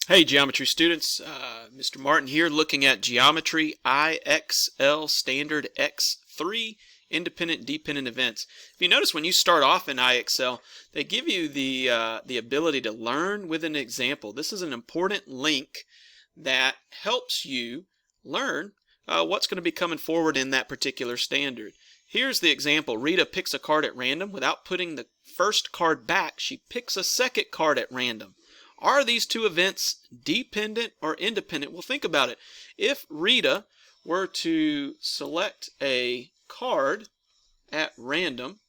Hey geometry students, Mr. Martin here looking at geometry IXL standard X3 independent dependent events. If you notice when you start off in IXL, they give you the ability to learn with an example. This is an important link that helps you learn what's going to be coming forward in that particular standard. Here's the example. Rita picks a card at random. Without putting the first card back, she picks a second card at random. Are these two events dependent or independent? Well, think about it. If Rita were to select a card at random,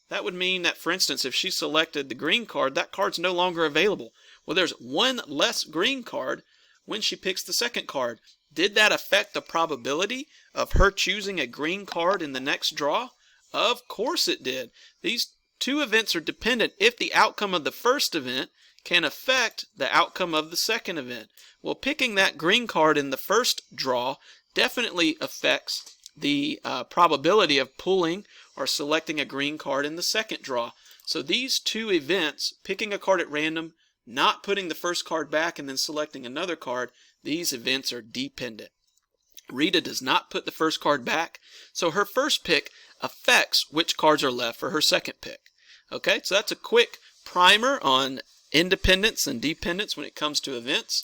that would mean that, for instance, if she selected the green card, that card's no longer available. Well, there's one less green card when she picks the second card. Did that affect the probability of her choosing a green card in the next draw? Of course it did. These two events are dependent if the outcome of the first event can affect the outcome of the second event. Well, picking that green card in the first draw definitely affects the probability of pulling or selecting a green card in the second draw. So these two events, picking a card at random, not putting the first card back and then selecting another card, these events are dependent. Rita does not put the first card back, so her first pick affects which cards are left for her second pick. Okay, so that's a quick primer on independence and dependence when it comes to events.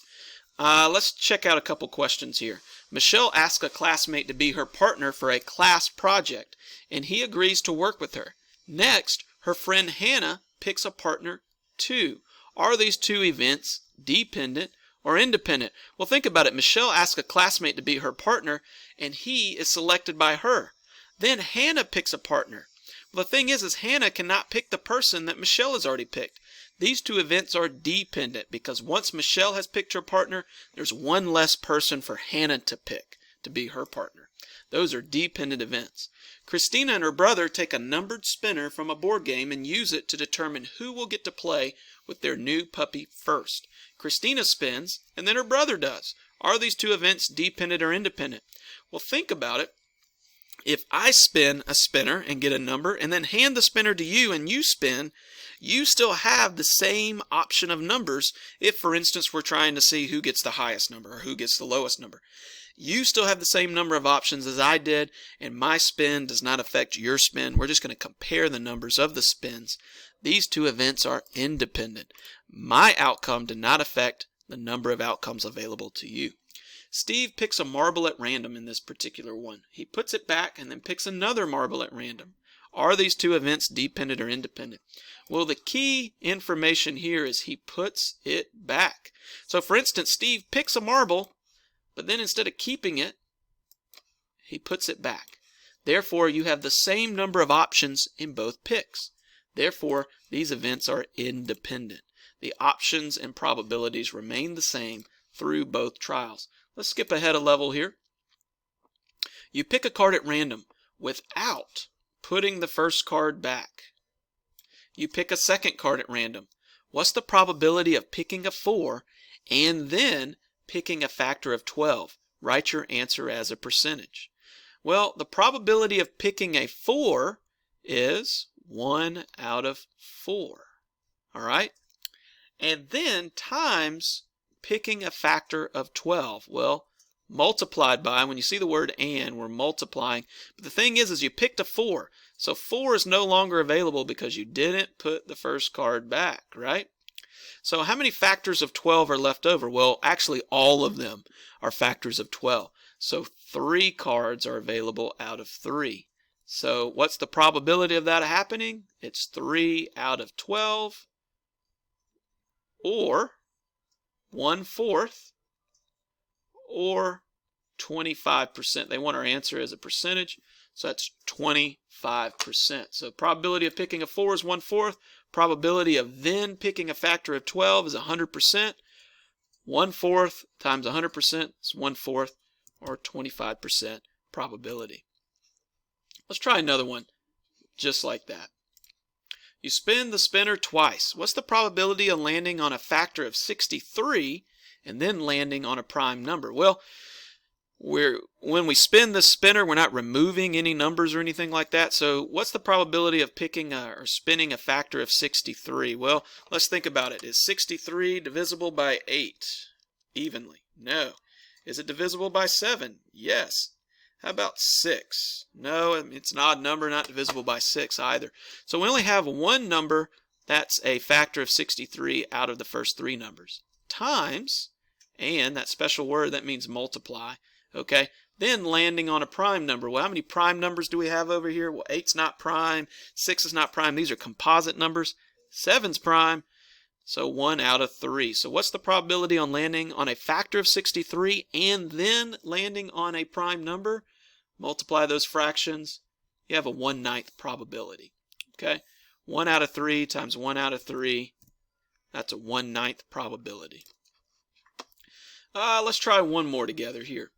Let's check out a couple questions here. Michelle asks a classmate to be her partner for a class project, and he agrees to work with her. Next, her friend Hannah picks a partner too. Are these two events dependent or independent? Well, think about it. Michelle asks a classmate to be her partner, and he is selected by her. Then Hannah picks a partner. Well, the thing is Hannah cannot pick the person that Michelle has already picked. These two events are dependent because once Michelle has picked her partner, there's one less person for Hannah to pick to be her partner. Those are dependent events. Christina and her brother take a numbered spinner from a board game and use it to determine who will get to play with their new puppy first. Christina spins, and then her brother does. Are these two events dependent or independent? Well, think about it. If I spin a spinner and get a number and then hand the spinner to you and you spin, you still have the same option of numbers. If, for instance, we're trying to see who gets the highest number or who gets the lowest number, you still have the same number of options as I did, and my spin does not affect your spin. We're just going to compare the numbers of the spins. These two events are independent. My outcome did not affect the number of outcomes available to you. Steve picks a marble at random in this particular one. He puts it back and then picks another marble at random. Are these two events dependent or independent? Well, the key information here is he puts it back. So, for instance, Steve picks a marble, but then instead of keeping it, he puts it back. Therefore, you have the same number of options in both picks. Therefore, these events are independent. The options and probabilities remain the same through both trials. Let's skip ahead a level here. You pick a card at random without putting the first card back. You pick a second card at random. What's the probability of picking a 4 and then picking a factor of 12? Write your answer as a percentage. Well, the probability of picking a 4 is 1 out of 4. All right? And then times picking a factor of 12. Well, multiplied by, when you see the word and, we're multiplying. But the thing is you picked a 4. So 4 is no longer available because you didn't put the first card back, right? So how many factors of 12 are left over? Well, actually all of them are factors of 12. So 3 cards are available out of 3. So what's the probability of that happening? It's 3 out of 12, or 1/4, or 25%. They want our answer as a percentage, so that's 25%. So probability of picking a 4 is 1/4. Probability of then picking a factor of 12 is 100%. 1/4 times 100% is 1/4, or 25% probability. Let's try another one just like that. You spin the spinner twice. What's the probability of landing on a factor of 63 and then landing on a prime number? Well, when we spin this spinner, we're not removing any numbers or anything like that. So what's the probability of picking or spinning a factor of 63? Well, let's think about it. Is 63 divisible by 8 evenly? No. Is it divisible by 7? Yes. How about 6? No, it's an odd number, not divisible by 6 either. So we only have one number that's a factor of 63 out of the first three numbers. Times, and that special word that means multiply, okay? Then landing on a prime number. Well, how many prime numbers do we have over here? Well, 8's not prime, 6 is not prime. These are composite numbers. 7's prime, so 1 out of 3. So what's the probability on landing on a factor of 63 and then landing on a prime number? Multiply those fractions, you have a 1/9 probability. Okay, 1 out of 3 times 1 out of 3, that's a 1/9 probability. Let's try one more together here.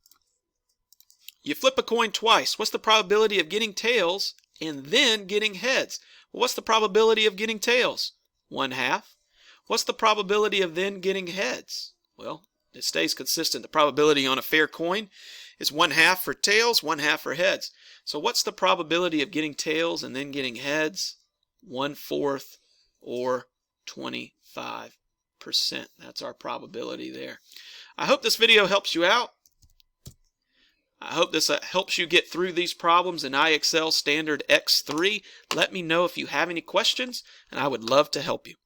You flip a coin twice. What's the probability of getting tails and then getting heads? Well, what's the probability of getting tails? 1/2. What's the probability of then getting heads? Well, it stays consistent. The probability on a fair coin is 1/2 for tails, 1/2 for heads. So what's the probability of getting tails and then getting heads? 1/4 or 25%. That's our probability there. I hope this video helps you out. I hope this helps you get through these problems in IXL Standard X3. Let me know if you have any questions, and I would love to help you.